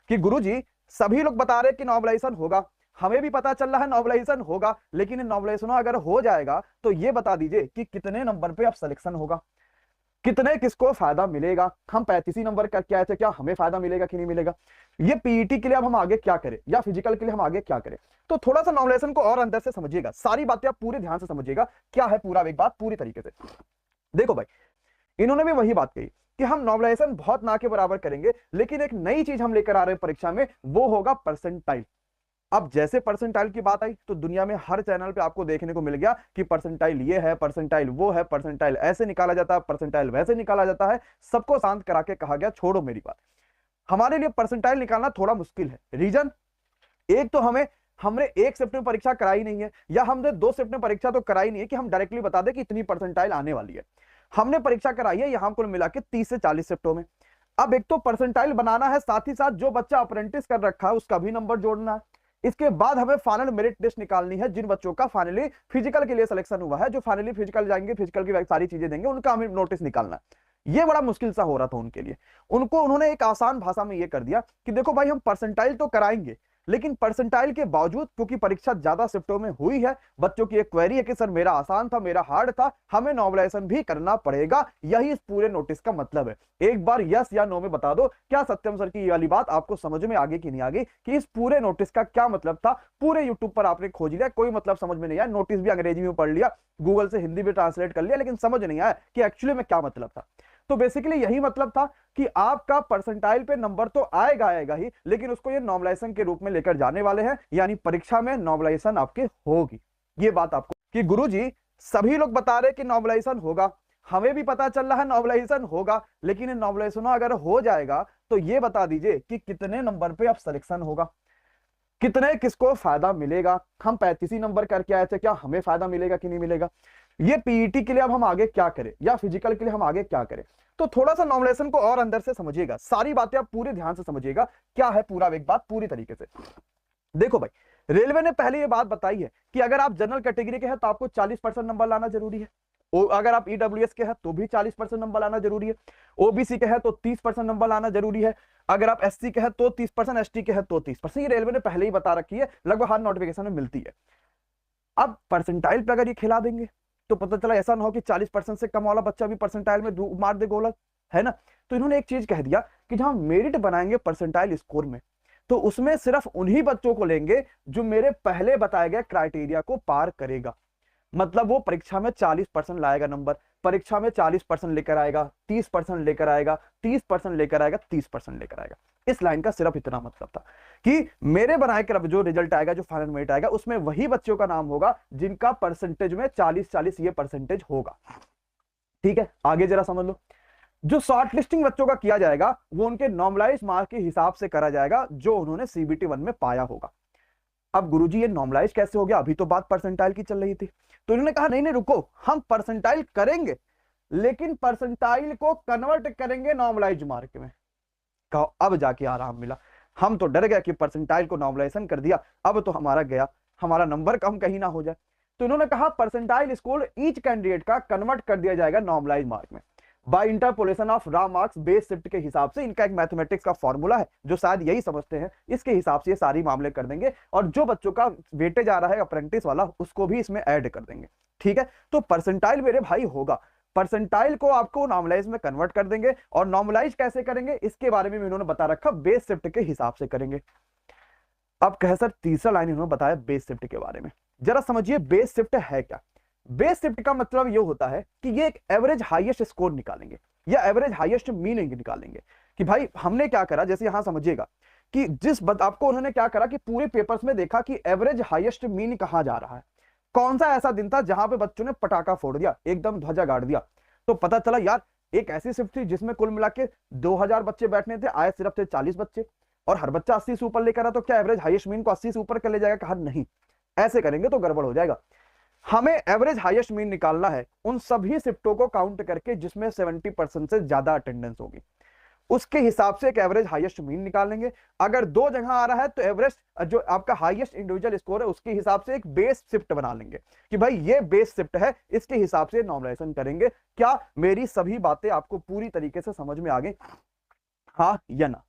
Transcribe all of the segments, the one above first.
कि गुरुजी सभी लोग बता रहे हैं कि नॉर्मलाइजेशन होगा, हमें भी पता चल रहा है नॉर्मलाइजेशन होगा, लेकिन नॉर्मलाइजेशन अगर हो जाएगा तो ये बता दीजिए कि कितने नंबर पे अब सिलेक्शन होगा, कितने किसको फायदा मिलेगा। हम 35 नंबर का क्या है, क्या हमें फायदा मिलेगा कि नहीं मिलेगा, ये पीईटी के लिए अब हम आगे क्या करें या फिजिकल के लिए हम आगे क्या करें। तो थोड़ा सा नॉर्मलाइजेशन को और अंदर से समझिएगा, सारी बातें आप पूरे ध्यान से समझिएगा क्या है पूरा एक बात पूरी तरीके से। देखो भाई, इन्होंने भी वही बात कही कि हम नॉर्मलाइजेशन बहुत ना के बराबर करेंगे, लेकिन एक नई चीज हम लेकर आ रहे हैं परीक्षा में, वो होगा परसेंटाइल। अब जैसे परसेंटाइल की बात आई तो दुनिया में हर चैनल पे आपको देखने को मिल गया कि परसेंटाइल ये है, परसेंटाइल वो है, परसेंटाइल ऐसे निकाला जाता है, परसेंटाइल वैसे निकाला जाता है। सबको शांत करा के कहा गया छोड़ो मेरी बात, हमारे लिए परसेंटाइल निकालना थोड़ा मुश्किल है। रीजन, एक तो हमने 1 शिफ्ट में परीक्षा कराई नहीं है, या हमने 2 शिफ्ट में परीक्षा तो कराई नहीं है कि हम डायरेक्टली बता दें कि इतनी परसेंटाइल आने वाली है। हमने परीक्षा कराई है यहां कुल मिला के 30 से 40 शिफ्टों में। अब एक तो परसेंटाइल बनाना है, साथ ही साथ जो बच्चा अप्रेंटिस कर रखा है उसका भी नंबर जोड़ना है। इसके बाद हमें फाइनल मेरिट लिस्ट निकालनी है, जिन बच्चों का फाइनली फिजिकल के लिए सिलेक्शन हुआ है, जो फाइनली फिजिकल जाएंगे, फिजिकल की सारी चीजें देंगे, उनका हमें नोटिस निकालना है। ये बड़ा मुश्किल सा हो रहा था उनके लिए। उन्होंने एक आसान भाषा में ये कर दिया कि देखो भाई, हम परसेंटाइल तो कराएंगे, लेकिन परसेंटाइल के बावजूद क्योंकि परीक्षा ज्यादा शिफ्टों में हुई है, बच्चों की एक क्वेरी है कि सर मेरा आसान था, मेरा हार्ड था, हमें नॉर्मलाइजेशन भी करना पड़ेगा। यही इस पूरे नोटिस का मतलब है। एक बार यस या नो में बता दो, क्या सत्यम सर की ये वाली बात आपको समझ में आ गई कि नहीं आ गई, कि इस पूरे नोटिस का क्या मतलब था। पूरे यूट्यूब पर आपने खोज लिया, कोई मतलब समझ में नहीं आया, नोटिस भी अंग्रेजी में पढ़ लिया, गूगल से हिंदी में ट्रांसलेट कर लिया, लेकिन समझ नहीं आया कि एक्चुअली में क्या मतलब था। तो बेसिकली यही मतलब था कि आपका परसेंटाइल पे नंबर तो आएगा आएगा ही, लेकिन उसको ये नॉर्मलाइजेशन के रूप में लेकर जाने वाले हैं, यानी परीक्षा में नॉर्मलाइजेशन आपके होगी। ये बात आपको कि गुरुजी सभी लोग बता रहे हैं कि नॉर्मलाइजेशन होगा, हमें भी पता चल रहा है नॉर्मलाइजेशन होगा, लेकिन नॉर्मलाइजेशन अगर हो जाएगा तो ये बता दीजिए कि कितने नंबर पे अब सिलेक्शन होगा, कितने किसको फायदा मिलेगा। हम 35 नंबर करके आए थे, क्या हमें फायदा मिलेगा कि नहीं मिलेगा, ये पीईटी के लिए अब हम आगे क्या करें या फिजिकल के लिए हम आगे क्या करें। तो थोड़ा सा नॉर्मलाइजेशन को और अंदर से समझिएगा, सारी बातें आप पूरे ध्यान से समझिएगा क्या है पूरा एक बात पूरी तरीके से। देखो भाई, रेलवे ने पहले ये बात बताई है कि अगर आप जनरल कैटेगरी के हैं तो आपको 40% नंबर लाना जरूरी है, अगर आप ईडब्ल्यूएस के हैं तो भी 40% नंबर लाना जरूरी है, ओबीसी के हैं तो 30% नंबर लाना जरूरी है, अगर आप एससी के हैं तो 30%, एसटी के हैं तो 30%। ये रेलवे ने पहले ही बता रखी है, लगभग हर नोटिफिकेशन में मिलती है। अब परसेंटाइल पे अगर ये खिला देंगे तो पता चला ऐसा ना हो कि 40% से कम वाला बच्चा भी परसेंटाइल में मार दे गोलक, है ना। तो इन्होंने एक चीज कह दिया कि जहां मेरिट बनाएंगे परसेंटाइल स्कोर में, तो उसमें सिर्फ उन्हीं बच्चों को लेंगे जो मेरे पहले बताए गए क्राइटेरिया को पार करेगा। मतलब वो परीक्षा में 40% लाएगा नंबर, परीक्षा में 40% लेकर आएगा, 30% लेकर आएगा, 30% लेकर आएगा, 30% लेकर आएगा। इस लाइन का सिर्फ इतना मतलब था कि मेरे बनाए कर जो रिजल्ट आएगा, जो फाइनल मेरिट आएगा, उसमें वही बच्चों का नाम होगा जिनका परसेंटेज में 40-40 ये परसेंटेज होगा। ठीक है, आगे जरा समझ लो। जो शॉर्ट लिस्टिंग बच्चों का किया जाएगा वो उनके नॉर्मलाइज मार्क के हिसाब से करा जाएगा, जो उन्होंने सीबीटी 1 में पाया होगा। अब गुरुजी ये नॉर्मलाइज कैसे हो गया, अभी तो बात परसेंटाइल की चल रही थी। तो इन्होंने कहा नहीं नहीं रुको, हम परसेंटाइल करेंगे, लेकिन परसेंटाइल को कन्वर्ट करेंगे नॉर्मलाइज मार्क में। कहो अब जाके आराम मिला, हम तो डर गए कि परसेंटाइल को नॉर्मलाइजेशन कर दिया, अब तो हमारा गया, हमारा नंबर कम कहीं ना हो जाए। तो इन्होंने कहा परसेंटाइल स्कोर ईच कैंडिडेट का कन्वर्ट कर दिया जाएगा नॉर्मलाइज मार्क में by interpolation of raw marks base shift के हिसाब से। इनका एक मैथमेटिक्स का फॉर्मूला है जो शायद यही समझते हैं, इसके हिसाब से ये सारी मामले कर देंगे, और जो बच्चों का वेटेज आ रहा है अप्रेंटिस वाला उसको भी इसमें ऐड कर देंगे। ठीक है, तो परसेंटाइल मेरे भाई होगा, परसेंटाइल को आपको नॉर्मलाइज में कन्वर्ट कर देंगे, और नॉर्मलाइज कैसे करेंगे इसके बारे में इन्होंने बता रखा, बेस शिफ्ट के हिसाब से करेंगे। अब कहे सर तीसरा लाइन इन्होंने बताया बेस शिफ्ट के बारे में, जरा समझिए बेस शिफ्ट है क्या। बेस शिफ्ट का मतलब ये होता है कि ये एक एवरेज हाईएस्ट स्कोर निकालेंगे या एवरेज हाईएस्ट मीन निकालेंगे। कि भाई हमने क्या करा, जैसे यहां समझिएगा कि आपको उन्होंने क्या करा कि पूरे पेपर्स में देखा कि एवरेज हाईएस्ट मीन कहां जा रहा है, कौन सा ऐसा दिन था जहां पे बच्चों ने पटाखा फोड़ दिया, एकदम ध्वजा गाड़ दिया। तो पता चला यार एक ऐसी शिफ्ट थी जिसमें कुल मिला के 2000 बच्चे बैठने थे, आए सिर्फ थे 40 बच्चे, और हर बच्चा 80 से ऊपर लेकर आ, तो क्या एवरेज हाईएस्ट मीन को 80 से ऊपर कर ले जाएगा? कहा नहीं, ऐसे करेंगे तो गड़बड़ हो जाएगा। हमें एवरेज हाईएस्ट मीन निकालना है उन सभी शिफ्टों को काउंट करके जिसमें 70% से ज्यादा अटेंडेंस होगी, उसके हिसाब से एक एवरेज हाईएस्ट मीन निकालेंगे। अगर 2 जगह आ रहा है तो एवरेज जो आपका हाईएस्ट इंडिविजुअल स्कोर है उसके हिसाब से एक बेस शिफ्ट बना लेंगे कि भाई ये बेस शिफ्ट है, इसके हिसाब से नॉर्मलाइजेशन करेंगे। क्या मेरी सभी बातें आपको पूरी तरीके से समझ में आ गई, हाँ या ना?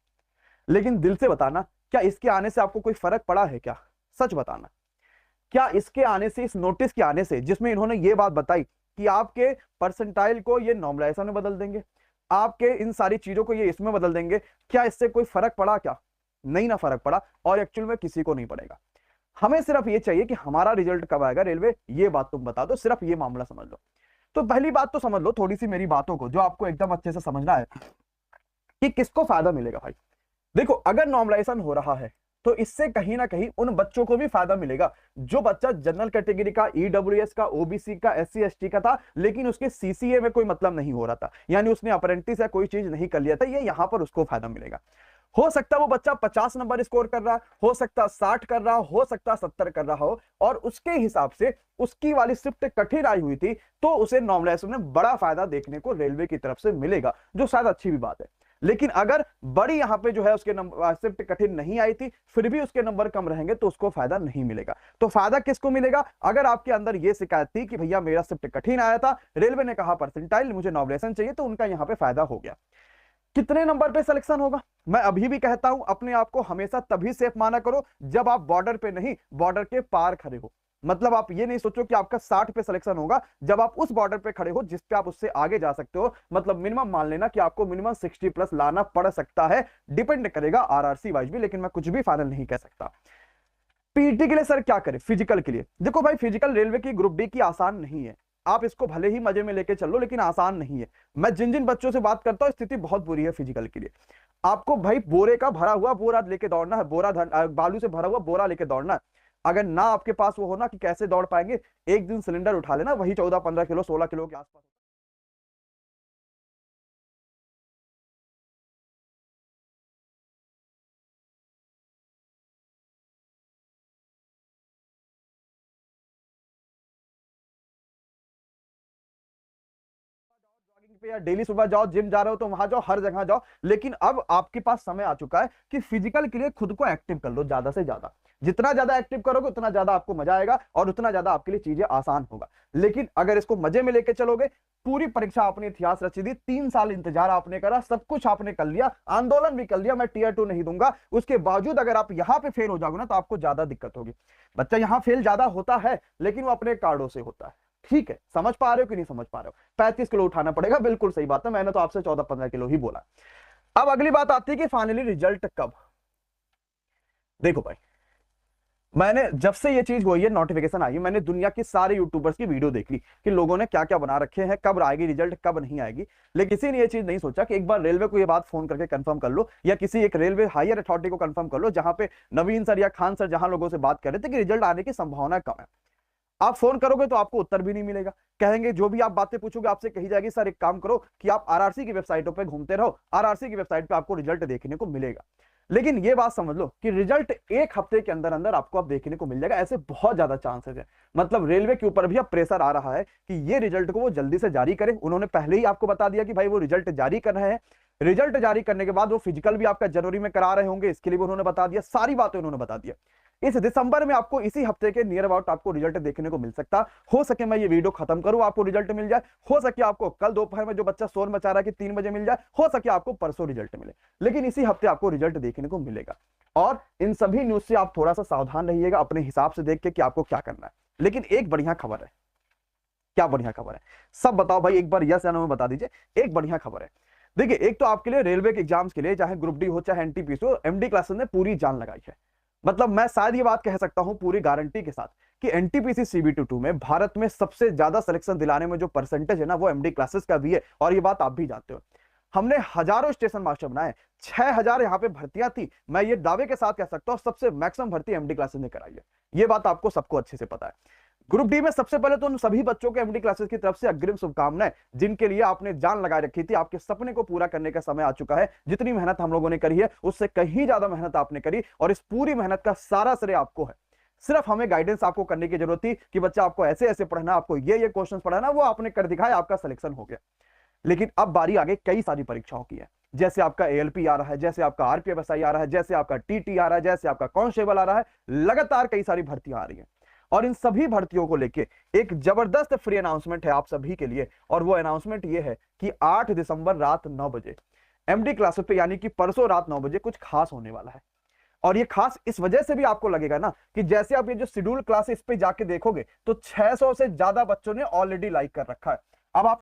लेकिन दिल से बताना, क्या इसके आने से आपको कोई फर्क पड़ा है क्या? सच बताना, क्या इसके आने से, इस नोटिस के आने से, जिसमें इन्होंने ये बात बताई कि आपके परसेंटाइल को ये नॉर्मलाइजेशन में बदल देंगे, आपके इन सारी चीजों को ये इसमें बदल देंगे, क्या इससे कोई फर्क पड़ा क्या? नहीं ना फर्क पड़ा, और एक्चुअल में किसी को नहीं पड़ेगा। हमें सिर्फ ये चाहिए कि हमारा रिजल्ट कब आएगा रेलवे, ये बात तुम बता दो, सिर्फ ये मामला समझ लो। तो पहली बात तो समझ लो थोड़ी सी मेरी बातों को, जो आपको एकदम अच्छे से समझना है कि किसको फायदा मिलेगा भाई। देखो, अगर नॉर्मलाइजेशन हो रहा है तो इससे कहीं ना कहीं उन बच्चों को भी फायदा मिलेगा जो बच्चा जनरल कैटेगरी का, ईडब्ल्यूएस का, ओबीसी का, एससी एसटी का था, लेकिन उसके सीसीए में कोई मतलब नहीं हो रहा था, यानी उसने अप्रेंटिस या कोई चीज नहीं कर लिया था, ये यहां पर उसको फायदा मिलेगा। हो सकता है वो बच्चा 50 नंबर स्कोर कर रहा, हो सकता 60 कर रहा, हो सकता 70 कर रहा हो, और उसके हिसाब से उसकी वाली शिफ्ट कठिन आई हुई थी, तो उसे नॉर्मलाइजेशन में बड़ा फायदा देखने को रेलवे की तरफ से मिलेगा, जो शायद अच्छी भी बात है। लेकिन अगर बड़ी यहां पे जो है उसके नंबर शिफ्ट कठिन नहीं आई थी, फिर भी उसके नंबर कम रहेंगे, तो उसको फायदा नहीं मिलेगा। तो फायदा किसको मिलेगा? अगर आपके अंदर ये शिकायत थी कि भैया मेरा शिफ्ट कठिन आया था, रेलवे ने कहा परसेंटाइल, मुझे नॉर्मलाइजेशन चाहिए, तो उनका यहां पे फायदा हो गया। कितने नंबर पे सिलेक्शन होगा? मैं अभी भी कहता हूं, अपने आप को हमेशा तभी सेफ माना करो जब आप बॉर्डर पे नहीं, बॉर्डर के पार खड़े हो। मतलब आप ये नहीं सोचो कि आपका 60 पे सिलेक्शन होगा जब आप उस बॉर्डर पे खड़े हो जिस पे आप उससे आगे जा सकते हो। मतलब मिनिमम मान लेना कि आपको मिनिमम 60 प्लस लाना पड़ सकता है, डिपेंड करेगा आरआरसी वाइज भी, लेकिन मैं कुछ भी फाइनल नहीं कह सकता। पीटी के लिए सर क्या करें? फिजिकल के लिए देखो भाई, फिजिकल रेलवे की ग्रुप डी की आसान नहीं है। आप इसको भले ही मजे में लेके चलो, लेकिन आसान नहीं है। मैं जिन जिन बच्चों से बात करता हूं, स्थिति बहुत बुरी है फिजिकल के लिए। आपको भाई बोरे का भरा हुआ बोरा लेके दौड़ना है, बालू से भरा हुआ बोरा लेके दौड़ना है। अगर ना आपके पास वो हो ना कि कैसे दौड़ पाएंगे, एक दिन सिलेंडर उठा लेना, वही 14-15 किलो 16 किलो के आसपास। पे या डेली सुबह जाओ, जिम जा रहे हो तो वहां जाओ, हर जगह जाओ, लेकिन अब आपके पास समय आ चुका है कि फिजिकल के लिए खुद को एक्टिव कर लो ज्यादा से ज्यादा। जितना ज्यादा एक्टिव करोगे उतना ज्यादा आपको मजा आएगा और उतना ज्यादा आपके लिए चीजें आसान होगा। लेकिन अगर इसको मजे में लेके चलोगे, पूरी परीक्षा आपने इतिहास रची दी, 3 साल इंतजार आपने करा, सब कुछ आपने कर लिया, आंदोलन भी कर लिया, मैं टीयर 2 नहीं दूंगा, उसके बावजूद अगर आप यहां पे फेल हो जाओगे ना, तो आपको ज्यादा दिक्कत होगी। बच्चा यहां फेल ज्यादा होता है, लेकिन वो अपने कार्डों से होता है। ठीक है, समझ पा रहे हो कि नहीं समझ पा रहे हो? 35 किलो उठाना पड़ेगा, बिल्कुल सही बात है, मैंने तो आपसे 14-15 किलो ही बोला। अब अगली बात आती है कि फाइनली रिजल्ट कब। देखो भाई, मैंने जब से ये चीज हुई है, नोटिफिकेशन आई है, मैंने दुनिया के सारे यूट्यूबर्स की वीडियो देख ली कि लोगों ने क्या क्या बना रखे हैं, कब आएगी रिजल्ट, कब नहीं आएगी। लेकिन किसी ने ये चीज नहीं सोचा कि एक बार रेलवे को ये बात फोन करके कंफर्म कर लो, या किसी एक रेलवे हायर अथॉरिटी को कंफर्म कर लो, जहां पे नवीन सर या खान सर जहां लोगों से बात कर रहे थे कि रिजल्ट आने की संभावना कम है। आप फोन करोगे तो आपको उत्तर भी नहीं मिलेगा, कहेंगे जो भी आप बातें पूछोगे आपसे कही जाएगी सर एक काम करो कि आप आरआरसी की वेबसाइटों पे घूमते रहो, आरआरसी की वेबसाइट पे आपको रिजल्ट देखने को मिलेगा। लेकिन ये बात समझ लो कि रिजल्ट एक हफ्ते के अंदर अंदर आपको अब देखने को मिल जाएगा, ऐसे बहुत ज्यादा चांसेस है। मतलब रेलवे के ऊपर भी अब प्रेशर आ रहा है कि ये रिजल्ट को वो जल्दी से जारी करें। उन्होंने पहले ही आपको बता दिया कि भाई वो रिजल्ट जारी कर रहे हैं। रिजल्ट जारी करने के बाद वो फिजिकल भी आपका जनवरी में करा रहे होंगे, इसके लिए भी उन्होंने बता दिया, सारी बातें उन्होंने बता दिया। इस दिसंबर में आपको इसी हफ्ते के नियर अबाउट आपको रिजल्ट देखने को मिल सकता। हो सके मैं ये वीडियो खत्म करूं, आपको रिजल्ट मिल जाए, हो सके आपको कल दोपहर में जो बच्चा शोर मचा रहा है कि 3 बजे मिल जाए, हो सके आपको परसों रिजल्ट मिले, लेकिन इसी हफ्ते आपको रिजल्ट देखने को मिलेगा। और इन सभी न्यूज से आप थोड़ा सा सावधान रहिएगा, अपने हिसाब से देख के कि आपको क्या करना है। लेकिन एक बढ़िया खबर है। क्या बढ़िया खबर है? सब बताओ भाई, एक बार यस या नो में बता दीजिए। एक बढ़िया खबर है। देखिए, एक तो आपके लिए रेलवे के एग्जाम्स के लिए, चाहे ग्रुप डी हो चाहे एनटीपीसी हो, एमडी क्लासेस ने पूरी जान लगाई है। मतलब मैं शायद ये बात कह सकता हूं पूरी गारंटी के साथ कि एनटीपीसी सीबीटी 2 में भारत में सबसे ज्यादा सिलेक्शन दिलाने में जो परसेंटेज है ना, वो एमडी क्लासेस का भी है। और ये बात आप भी जानते हो। हमने हजारों स्टेशन मास्टर बनाए, 6000 यहाँ पे भर्तियां थी। मैं ये दावे के साथ कह सकता हूं सबसे मैक्सिमम भर्ती एमडी क्लासेस ने कराई है। ये बात आपको सबको अच्छे से पता है। ग्रुप डी में सबसे पहले तो उन सभी बच्चों को एमडी क्लासेस की तरफ से अग्रिम शुभकामनाएं, जिनके लिए आपने जान लगा रखी थी। आपके सपने को पूरा करने का समय आ चुका है। जितनी मेहनत हम लोगों ने करी है उससे कहीं ज्यादा मेहनत आपने करी, और इस पूरी मेहनत का सारा श्रेय आपको है। सिर्फ हमें गाइडेंस आपको करने की जरूरत थी कि बच्चा आपको ऐसे ऐसे पढ़ना, आपको ये क्वेश्चन पढ़ना, वो आपने कर दिखाया, आपका सिलेक्शन हो गया। लेकिन अब बारी आगे कई सारी परीक्षाओं की है। जैसे आपका एएलपी आ रहा है, जैसे आपका आरपीएफएसआई आ रहा है, जैसे आपका टीटी आ रहा है, जैसे आपका कांस्टेबल आ रहा है। लगातार कई सारी भर्तियां आ रही हैं, और इन सभी भर्तियों को लेके एक जबरदस्त फ्री अनाउंसमेंट है आप सभी के लिए। और वो अनाउंसमेंट ये है कि 8 दिसंबर रात 9 बजे एमडी क्लासेस पे, यानी कि परसों रात 9 बजे कुछ खास होने वाला है। और ये खास इस वजह से भी आपको लगेगा ना कि जैसे आप ये जो शेड्यूल क्लासेस पे जाके देखोगे तो 600 से ज्यादा बच्चों ने ऑलरेडी लाइक कर रखा है। अब आप